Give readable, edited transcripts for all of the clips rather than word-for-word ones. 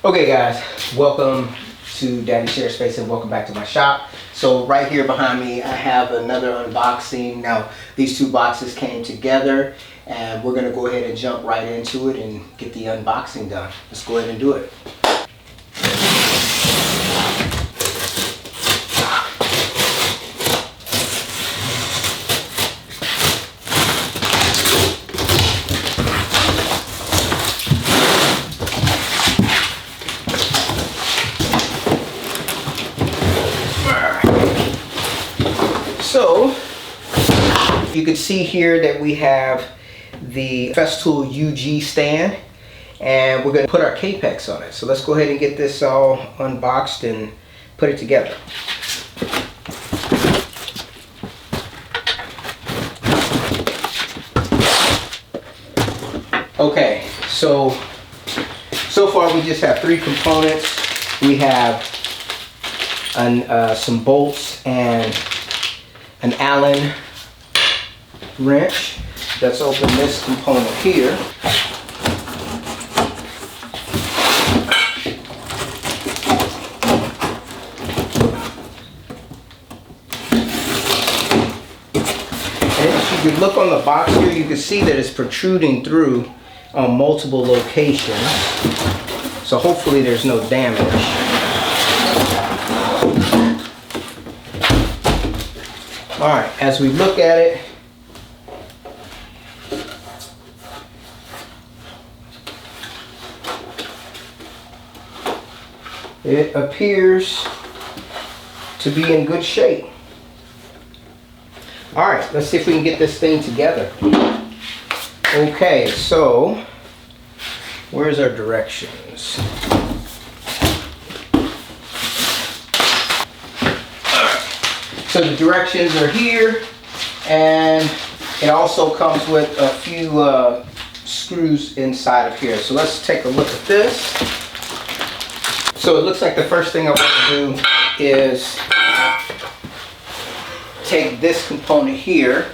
Okay guys, welcome to Daddy Share Space and welcome back to my shop. So right here behind me I have another unboxing. Now these two boxes came together and we're gonna go ahead and jump right into it and get the unboxing done. Let's go ahead and do it. So you can see here that we have the Festool UG stand and we're going to put our Kapex on it. So let's go ahead and get this all unboxed and put it together. Okay, so far we just have three components. We have some bolts and an Allen wrench. Let's open this component here. And if you look on the box here, you can see that it's protruding through on multiple locations. So hopefully there's no damage. Alright, as we look at it, it appears to be in good shape. Alright, let's see if we can get this thing together. Okay, so where's our directions? So the directions are here, and it also comes with a few screws inside of here. So let's take a look at this. So it looks like the first thing I want to do is take this component here.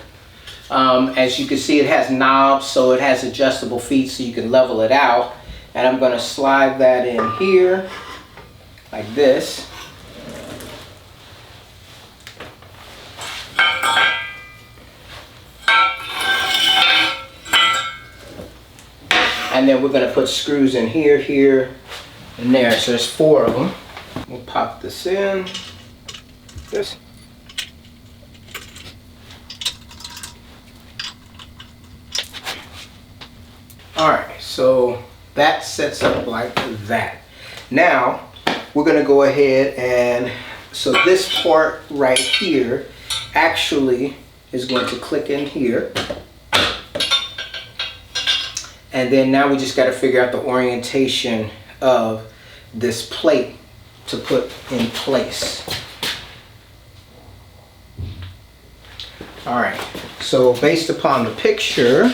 As you can see, it has knobs, so it has adjustable feet so you can level it out. And I'm going to slide that in here like this. And then we're going to put screws in here, here, and there. So there's 4 of them. We'll pop this in. This. Alright, so that sets up like that. Now, we're going to go ahead and, so this part right here actually is going to click in here. And then now we just got to figure out the orientation of this plate to put in place. Alright, so based upon the picture,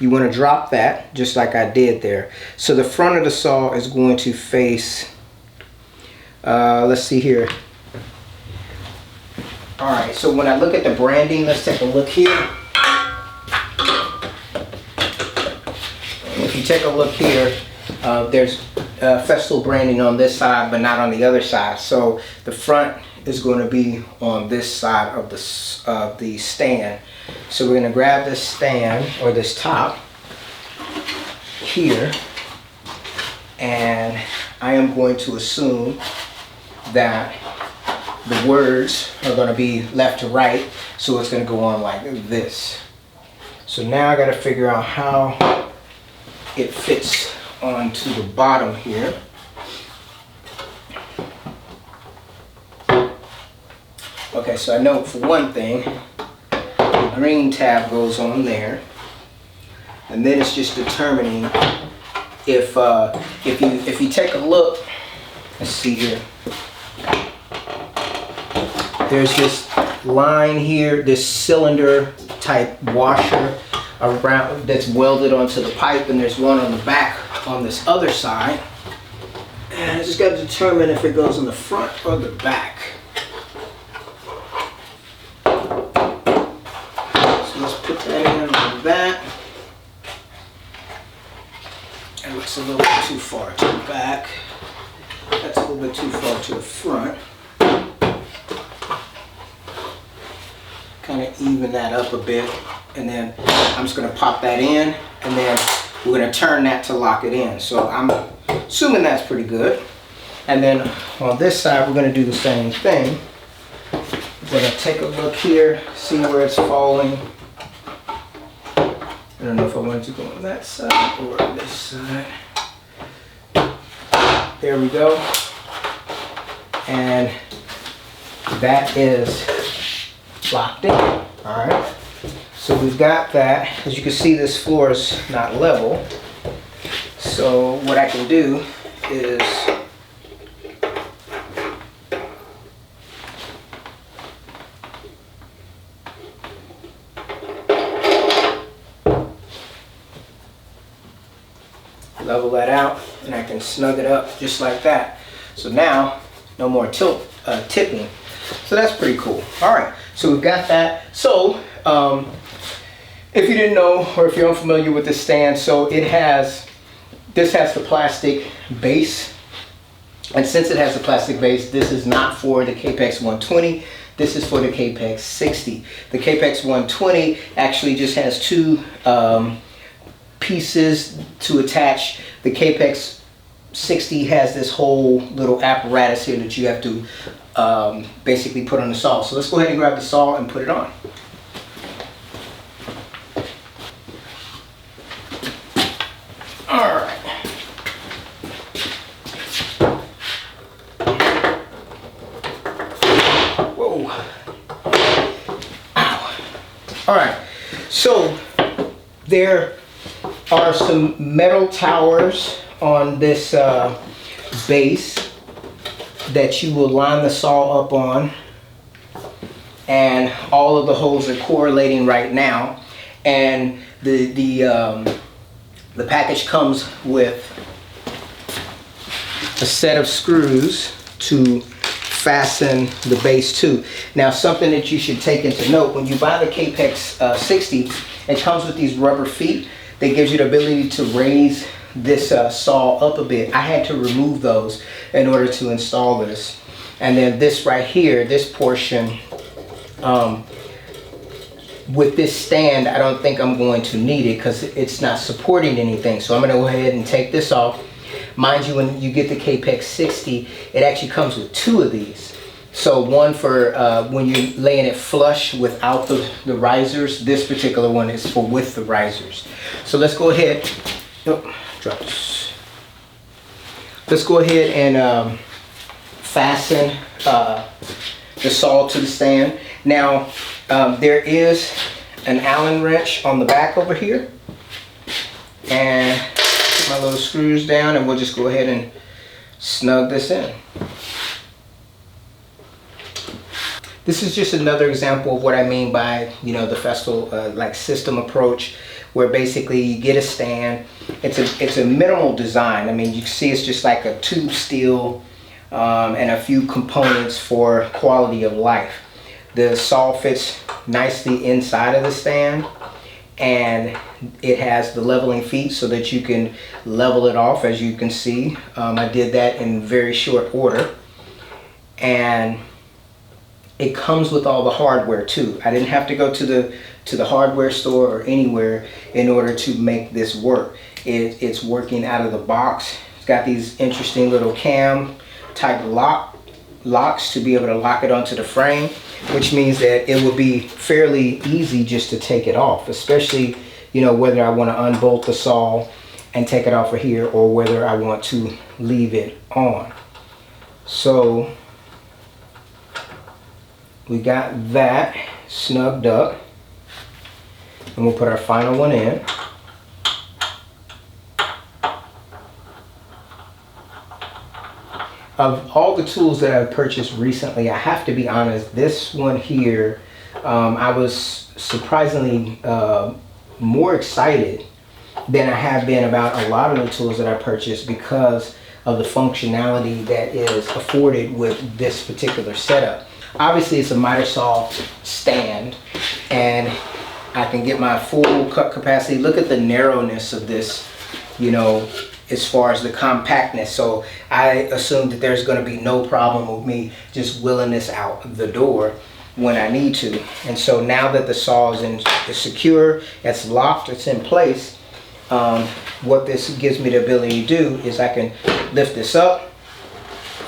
you want to drop that just like I did there. So the front of the saw is going to face, let's see here. Alright, so when I look at the branding, let's take a look here. If you take a look here, there's Festool branding on this side but not on the other side. So the front is going to be on this side of the stand. So we're going to grab this stand or this top here, and I am going to assume that the words are going to be left to right, so it's going to go on like this. So now I got to figure out how it fits onto the bottom here. Okay, so I know for one thing, the green tab goes on there, and then it's just determining if you take a look. Let's see here. There's this line here, this cylinder type washer around that's welded onto the pipe, and there's one on the back on this other side. And I just got to determine if it goes in the front or the back. So let's put that in like that. And so little bit too far to the back. That's a little bit too far to the front. Kind of even that up a bit, and then I'm just going to pop that in, and then we're going to turn that to lock it in. So I'm assuming that's pretty good. And then on this side, we're going to do the same thing. We're going to take a look here, see where it's falling. I don't know if I wanted to go on that side or on this side. There we go. And that is locked in. All right. So we've got that. As you can see, this floor is not level. So what I can do is level that out, and I can snug it up just like that. So now, no more tipping. So that's pretty cool. All right, so we've got that. So if you didn't know, or if you're unfamiliar with this stand, so this has the plastic base. And since it has the plastic base, this is not for the Kapex 120. This is for the Kapex 60. The Kapex 120 actually just has two pieces to attach. The Kapex 60 has this whole little apparatus here that you have to basically put on the saw. So let's go ahead and grab the saw and put it on. All right. Whoa. Ow. All right. So there are some metal towers on this base that you will line the saw up on, and all of the holes are correlating right now, and the package comes with a set of screws to fasten the base to. Now, something that you should take into note, when you buy the Kapex 60, it comes with these rubber feet that gives you the ability to raise this saw up a bit. I had to remove those in order to install this. And then this right here, this portion, with this stand, I don't think I'm going to need it because it's not supporting anything. So I'm going to go ahead and take this off. Mind you, when you get the Kapex 60, it actually comes with two of these. So one for when you're laying it flush without the risers. This particular one is for with the risers. So let's go ahead. Oh, drop this. Let's go ahead and fasten the saw to the stand. Now, there is an Allen wrench on the back over here. And put my little screws down, and we'll just go ahead and snug this in. This is just another example of what I mean by, you know, the Festool like system approach, where basically you get a stand. It's a minimal design. I mean, you can see it's just like a tube steel and a few components for quality of life. The saw fits nicely inside of the stand, and it has the leveling feet so that you can level it off. As you can see, I did that in very short order, and it comes with all the hardware too. I didn't have to go to the hardware store or anywhere in order to make this work. It's working out of the box. It's got these interesting little cam type locks to be able to lock it onto the frame, which means that it will be fairly easy just to take it off, especially, you know, whether I want to unbolt the saw and take it off of here, or whether I want to leave it on. So we got that snugged up, and we'll put our final one in. Of all the tools that I've purchased recently, I have to be honest, this one here, I was surprisingly more excited than I have been about a lot of the tools that I purchased, because of the functionality that is afforded with this particular setup. Obviously, it's a miter saw stand, and I can get my full cut capacity. Look at the narrowness of this, you know, as far as the compactness. So I assume that there's going to be no problem with me just wheeling this out the door when I need to. And so now that the saw is secure, it's locked, it's in place, what this gives me the ability to do is I can lift this up,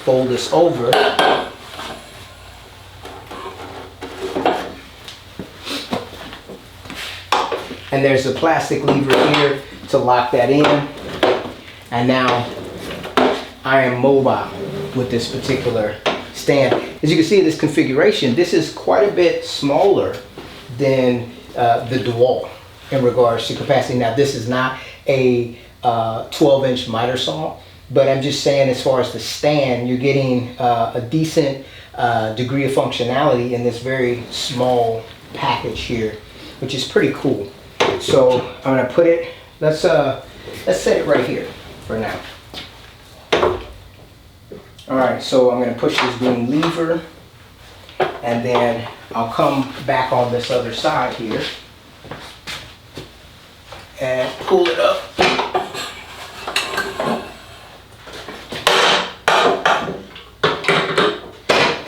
fold this over, and there's a plastic lever here to lock that in. And now I am mobile with this particular stand. As you can see in this configuration, this is quite a bit smaller than the DeWalt in regards to capacity. Now this is not a 12-inch miter saw, but I'm just saying as far as the stand, you're getting a decent degree of functionality in this very small package here, which is pretty cool. So I'm gonna put it, let's set it right here for now. All right, so I'm gonna push this green lever, and then I'll come back on this other side here and pull it up.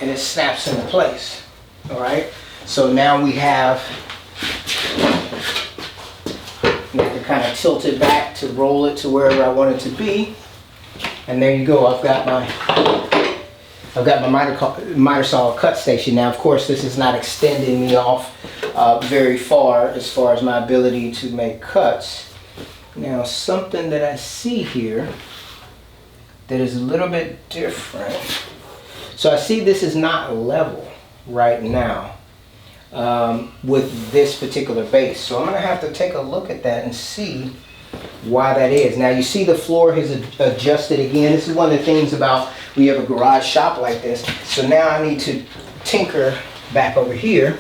And it snaps into place. All right, so now we have, you have to kind of tilt it back to roll it to wherever I want it to be. And there you go, I've got my miter saw cut station. Now, of course, this is not extending me off very far as my ability to make cuts. Now, something that I see here that is a little bit different. So I see this is not level right now with this particular base. So I'm gonna have to take a look at that and see why that is. Now you see the floor has adjusted again. This is one of the things about when you have a garage shop like this. So now I need to tinker back over here.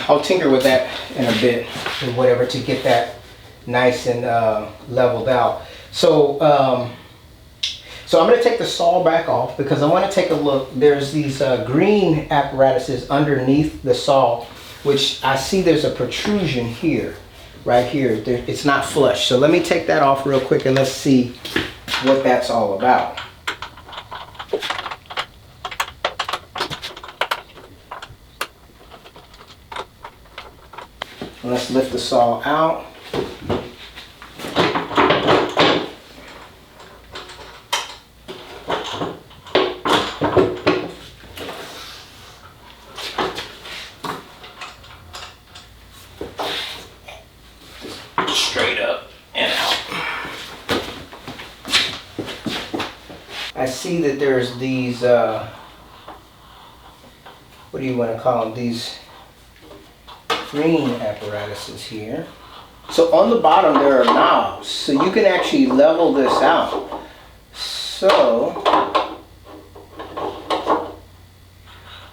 I'll tinker with that in a bit or whatever to get that nice and leveled out. So so I'm going to take the saw back off because I want to take a look. There's these green apparatuses underneath the saw, which I see there's a protrusion here, right here. It's not flush. So let me take that off real quick and let's see what that's all about. Let's lift the saw out. Straight up and out. I see that there's these, what do you want to call them? These green apparatuses here. So on the bottom there are knobs, so you can actually level this out. So,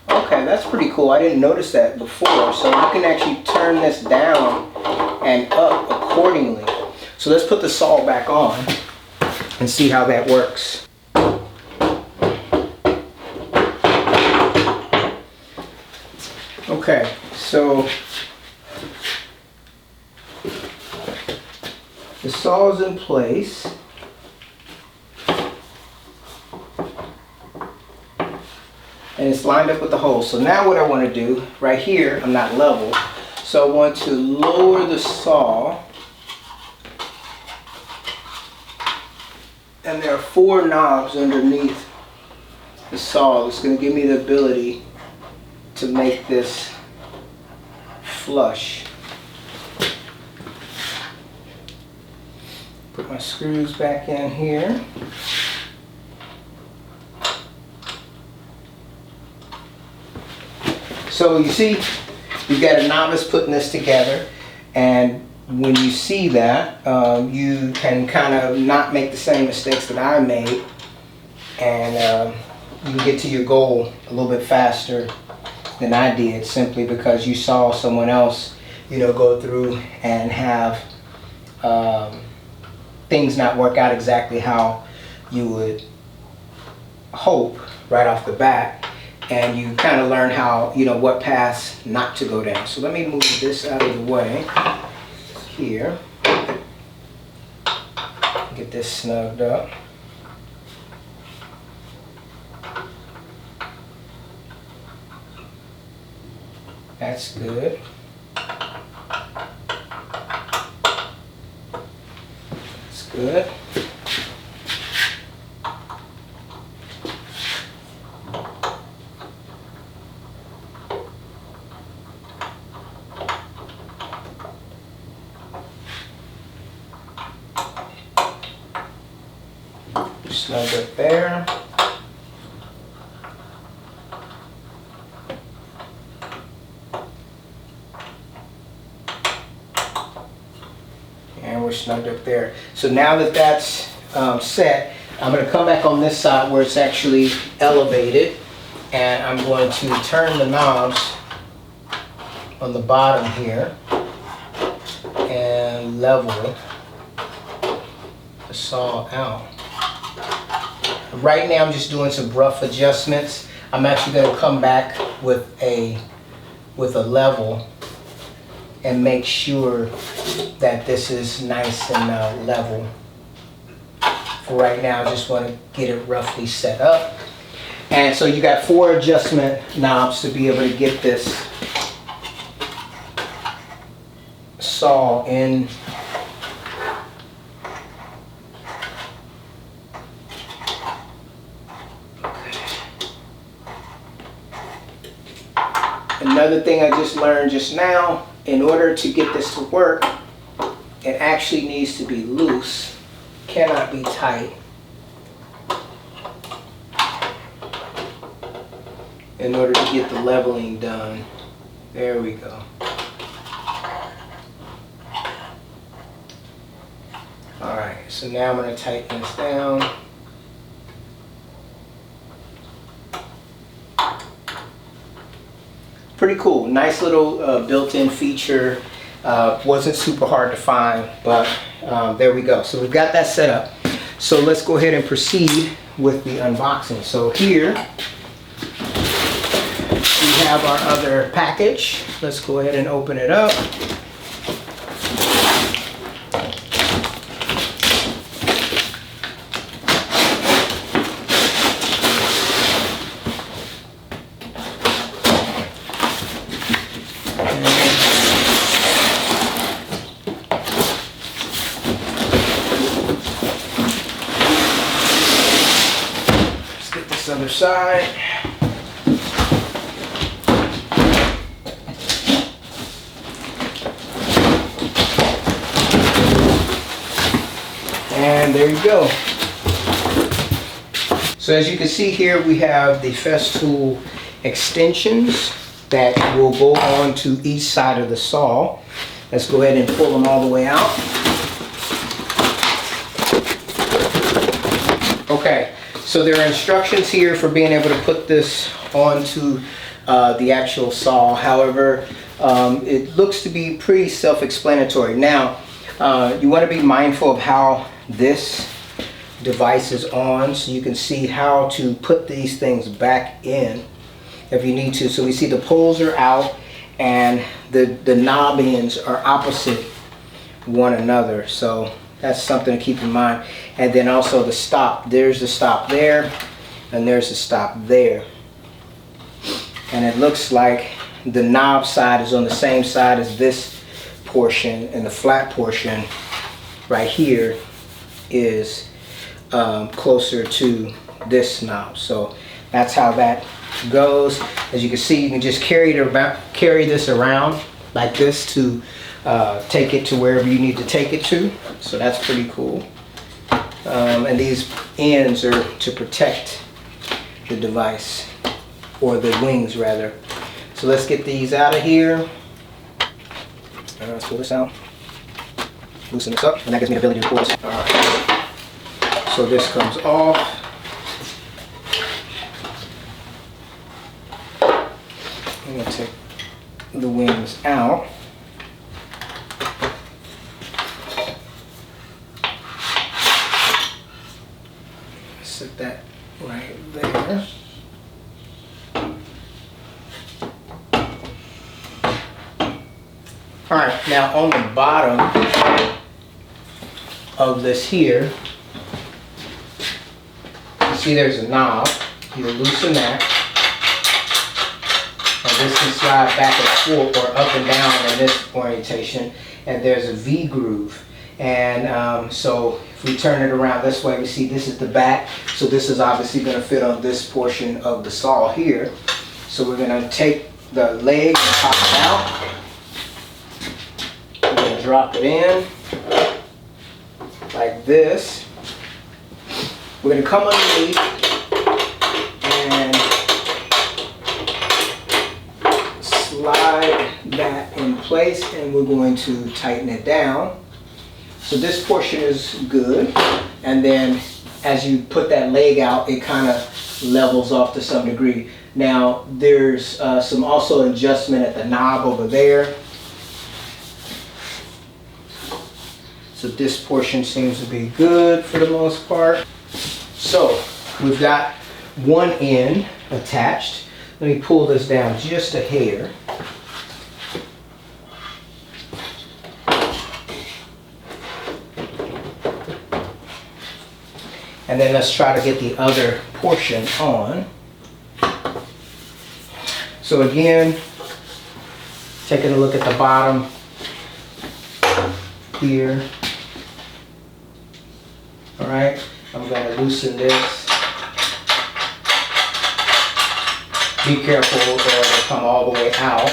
okay, that's pretty cool. I didn't notice that before. So you can actually turn this down and up accordingly. So let's put the saw back on and see how that works. Okay, so the saw is in place. And it's lined up with the hole. So now what I want to do, right here, I'm not level. So I want to lower the saw. And there are 4 knobs underneath the saw. It's going to give me the ability to make this flush. Put my screws back in here. So you see, you've got a novice putting this together, and when you see that, you can kind of not make the same mistakes that I made, and you can get to your goal a little bit faster than I did, simply because you saw someone else, you know, go through and have things not work out exactly how you would hope right off the bat. And you kind of learn how, you know, what paths not to go down. So let me move this out of the way here. get this snugged up. That's good. That's good. Snug it there. And we're snugged up there. So now that that's set, I'm going to come back on this side where it's actually elevated, and I'm going to turn the knobs on the bottom here and level the saw out. Right now I'm just doing some rough adjustments. I'm actually going to come back with a level and make sure that this is nice and level. For right now, I just want to get it roughly set up. And so you got 4 adjustment knobs to be able to get this saw in. Another thing I just learned just now, in order to get this to work, it actually needs to be loose, cannot be tight, in order to get the leveling done. There we go. Alright, so now I'm going to tighten this down. Pretty cool, nice little built-in feature. Wasn't super hard to find, but there we go. So we've got that set up. So let's go ahead and proceed with the unboxing. So here we have our other package. Let's go ahead and open it up. Other side. And there you go. So as you can see here, we have the Festool extensions that will go on to each side of the saw. Let's go ahead and pull them all the way out. Okay. So there are instructions here for being able to put this onto the actual saw. However, it looks to be pretty self-explanatory. Now, you want to be mindful of how this device is on, so you can see how to put these things back in if you need to. So we see the poles are out and the knob ends are opposite one another. So that's something to keep in mind. And then also the stop. There's the stop there, and there's the stop there. And it looks like the knob side is on the same side as this portion, and the flat portion right here is closer to this knob. So that's how that goes. As you can see, you can just carry this around like this to take it to wherever you need to take it to. So that's pretty cool. And these ends are to protect the device, or the wings rather. So let's get these out of here. Let's pull this out, loosen this up, and that gives me the ability to pull this. Alright, so this comes off. I'm going to take the wings out. Set that right there. Alright, now on the bottom of this here, See, there's a knob. You loosen that. And this can slide back and forth or up and down in this orientation. And there's a V groove. And so if we turn it around this way, we see this is the back. So this is obviously going to fit on this portion of the saw here. So we're going to take the leg and pop it out. We're going to drop it in like this. We're going to come underneath and slide that in place, and we're going to tighten it down. So this portion is good, and then as you put that leg out, it kind of levels off to some degree. Now there's some also adjustment at the knob over there. So this portion seems to be good for the most part. So we've got one end attached. Let me pull this down just a hair. And then let's try to get the other portion on. So again, taking a look at the bottom here. All right, I'm going to loosen this. Be careful or it'll come all the way out.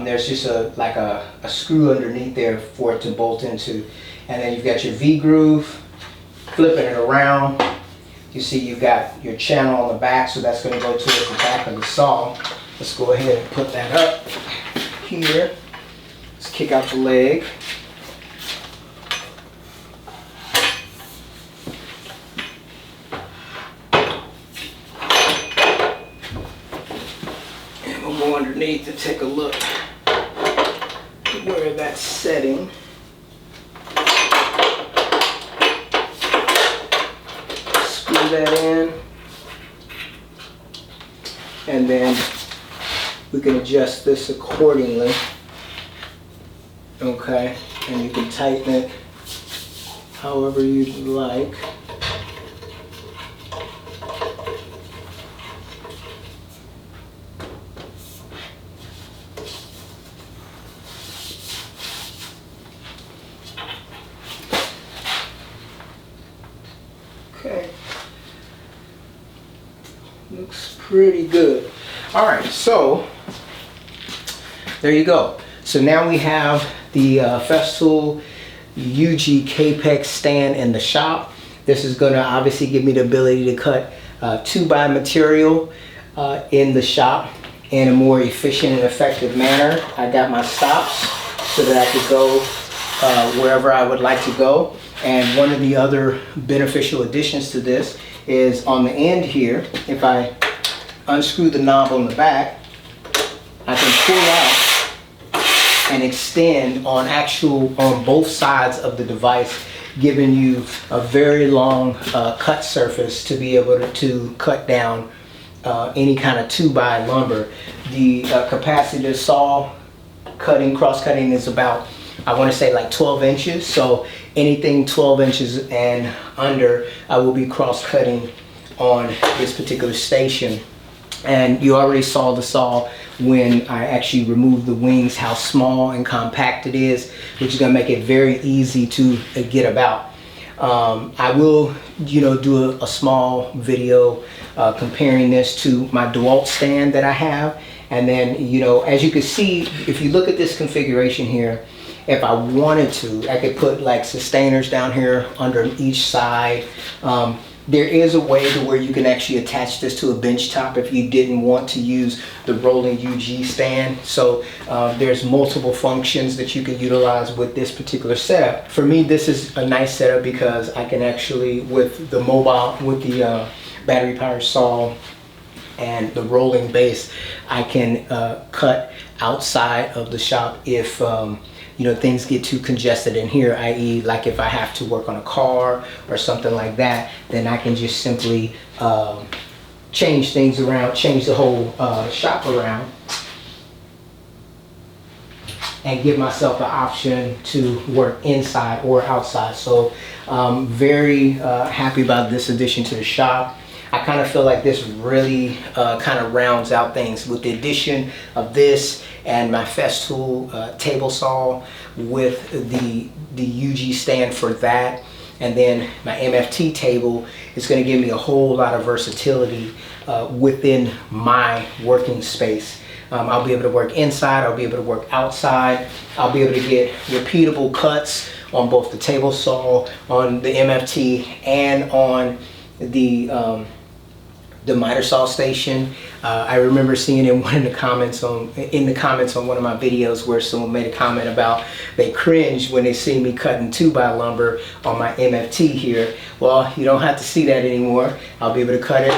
There's just like a screw underneath there for it to bolt into. And then you've got your V groove. Flipping it around, you see you've got your channel on the back, so that's going to go towards the back of the saw. Let's go ahead and put that up here. Let's kick out the leg. And we'll go underneath to take a look at where that's setting. That in, and then we can adjust this accordingly. Okay, and you can tighten it however you'd like. Okay. Looks pretty good. All right, so there you go. So now we have the Festool UG Kapex stand in the shop. This is going to obviously give me the ability to cut 2x material in the shop in a more efficient and effective manner. I got my stops so that I could go wherever I would like to go. And one of the other beneficial additions to this is on the end here, if I unscrew the knob on the back, I can pull out and extend on both sides of the device, giving you a very long cut surface to be able to cut down any kind of 2x lumber. The capacity of saw cross-cutting is about, I want to say like 12 inches. So anything 12 inches and under, I will be cross-cutting on this particular station. And you already saw the saw when I actually removed the wings, how small and compact it is, which is going to make it very easy to get about. I will, do a small video comparing this to my DeWalt stand that I have. And then, as you can see, if you look at this configuration here, if I wanted to, I could put like sustainers down here under each side. There is a way to where you can actually attach this to a bench top if you didn't want to use the rolling UG stand. So there's multiple functions that you can utilize with this particular setup. For me, this is a nice setup because I can actually, with the battery powered saw and the rolling base, I can cut outside of the shop if things get too congested in here, i.e. like if I have to work on a car or something like that, then I can just simply change things around, change the whole shop around. and give myself the option to work inside or outside. So very happy about this addition to the shop. I kind of feel like this really kind of rounds out things with the addition of this and my Festool table saw with the UG stand for that, and then my MFT table is going to give me a whole lot of versatility within my working space. I'll be able to work inside, I'll be able to work outside, I'll be able to get repeatable cuts on both the table saw, on the MFT, and on the miter saw station. I remember seeing in one of the comments on one of my videos where someone made a comment about they cringe when they see me cutting 2x lumber on my MFT here. Well, you don't have to see that anymore. I'll be able to cut it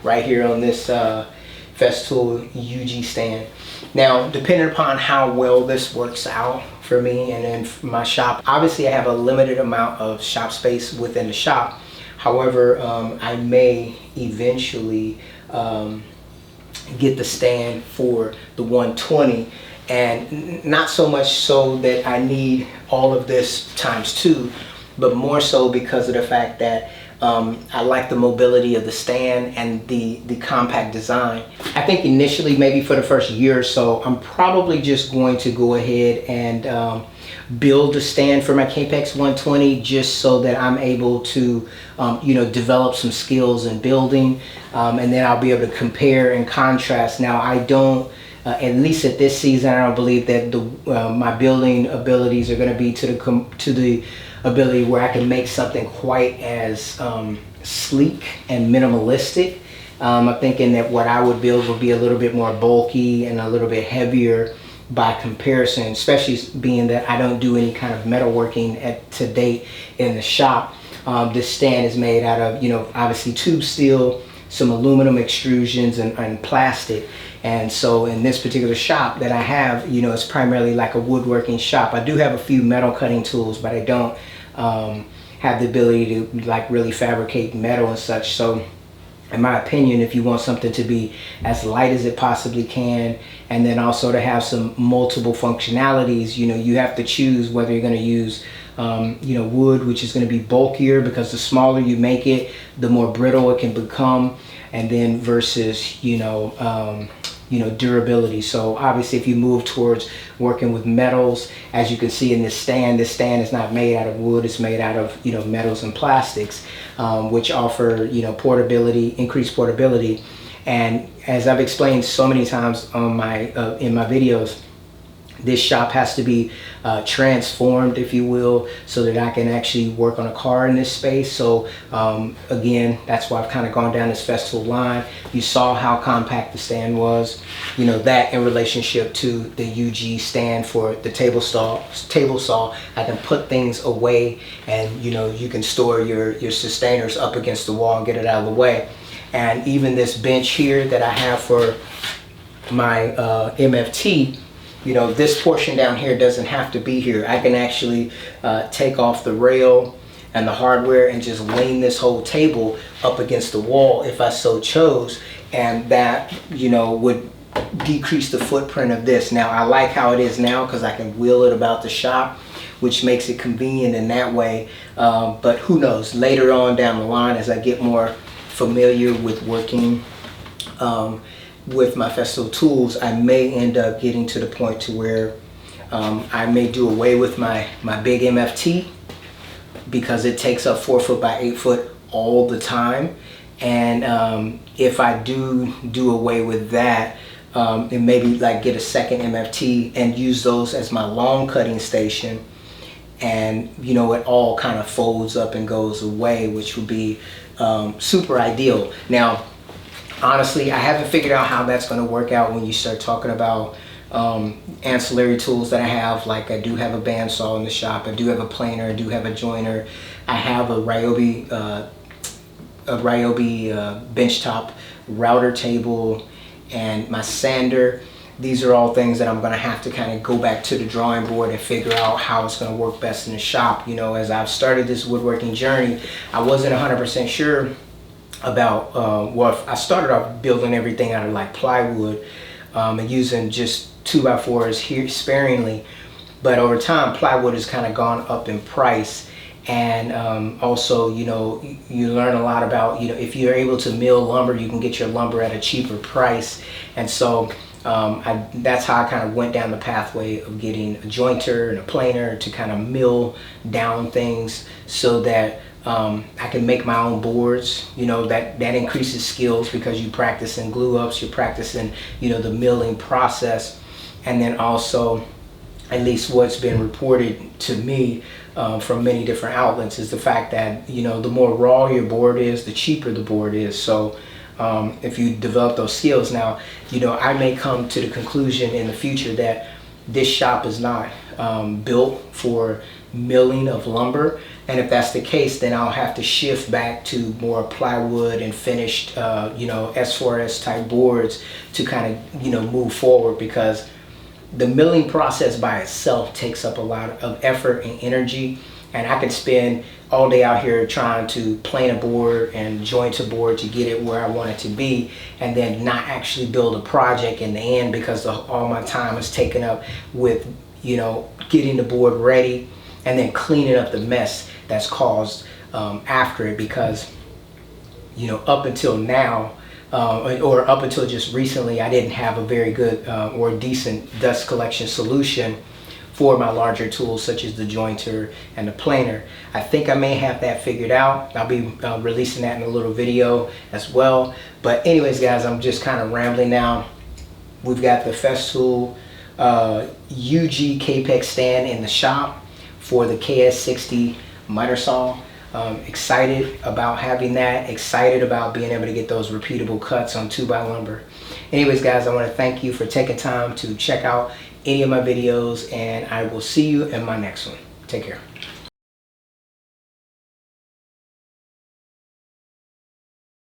right here on this Festool UG stand. Now, depending upon how well this works out for me and in my shop, obviously I have a limited amount of shop space within the shop. However, I may eventually get the stand for the 120, and not so much so that I need all of this ×2, but more so because of the fact that I like the mobility of the stand and the compact design. I think initially, maybe for the first year or so, I'm probably just going to go ahead and build a stand for my Kapex 120 just so that I'm able to you know, develop some skills in building, and then I'll be able to compare and contrast. Now, I don't at least at this season, I don't believe that my building abilities are going to be to the ability where I can make something quite as sleek and minimalistic. I'm thinking that what I would build would be a little bit more bulky and a little bit heavier by comparison, especially being that I don't do any kind of metalworking to date in the shop. This stand is made out of, you know, obviously tube steel, some aluminum extrusions, and plastic. And so in this particular shop that I have, you know, it's primarily like a woodworking shop. I do have a few metal cutting tools, but I don't have the ability to like really fabricate metal and such. So in my opinion, if you want something to be as light as it possibly can, and then also to have some multiple functionalities, you know, you have to choose whether you're going to use you know, wood, which is going to be bulkier because the smaller you make it, the more brittle it can become, and then versus, you know, durability. So obviously if you move towards working with metals, as you can see in this stand is not made out of wood, it's made out of, you know, metals and plastics, which offer, you know, portability, increased portability. And as I've explained so many times on my in my videos, this shop has to be transformed, if you will, so that I can actually work on a car in this space. So again, that's why I've kind of gone down this Festool line. You saw how compact the stand was, you know, that in relationship to the UG stand for the table saw. I can put things away, and you know, you can store your sustainers up against the wall and get it out of the way. And even this bench here that I have for my MFT, you know, this portion down here doesn't have to be here. I can actually take off the rail and the hardware and just lean this whole table up against the wall if I so chose, and that, you know, would decrease the footprint of this. Now, I like how it is now because I can wheel it about the shop, which makes it convenient in that way. But who knows, later on down the line, as I get more familiar with working with my Festool tools, I may end up getting to the point to where I may do away with my big MFT because it takes up 4 foot by 8 foot all the time. And if I do away with that, and maybe like get a second MFT and use those as my long cutting station, and you know, it all kind of folds up and goes away, which would be super ideal. Now, honestly, I haven't figured out how that's going to work out when you start talking about ancillary tools that I have. Like, I do have a bandsaw in the shop, I do have a planer, I do have a joiner, I have a Ryobi benchtop router table, and my sander. These are all things that I'm going to have to kind of go back to the drawing board and figure out how it's going to work best in the shop. You know, as I've started this woodworking journey, I wasn't 100% sure about well, I started off building everything out of like plywood and using just 2x4s here sparingly, but over time plywood has kind of gone up in price. And also, you know, you learn a lot about, you know, if you're able to mill lumber, you can get your lumber at a cheaper price. And so that's how I kind of went down the pathway of getting a jointer and a planer to kind of mill down things so that I can make my own boards. You know, that increases skills because you practice in glue ups, you're practicing, you know, the milling process. And then also, at least what's been reported to me from many different outlets, is the fact that, you know, the more raw your board is, the cheaper the board is. So if you develop those skills, now, you know, I may come to the conclusion in the future that this shop is not built for milling of lumber, and if that's the case, then I'll have to shift back to more plywood and finished you know, S4S type boards to kind of, you know, move forward, because the milling process by itself takes up a lot of effort and energy, and I could spend all day out here trying to plane a board and joint a board to get it where I want it to be, and then not actually build a project in the end because all my time is taken up with, you know, getting the board ready and then cleaning up the mess that's caused after it. Because, you know, up until now, or up until just recently, I didn't have a very good or decent dust collection solution for my larger tools such as the jointer and the planer. I think I may have that figured out. I'll be releasing that in a little video as well. But anyways, guys, I'm just kind of rambling now. We've got the Festool UG Kapex stand in the shop for the KS60 miter saw. Excited about having that, excited about being able to get those repeatable cuts on 2x lumber. Anyways, guys, I want to thank you for taking time to check out any of my videos, and I will see you in my next one. Take care.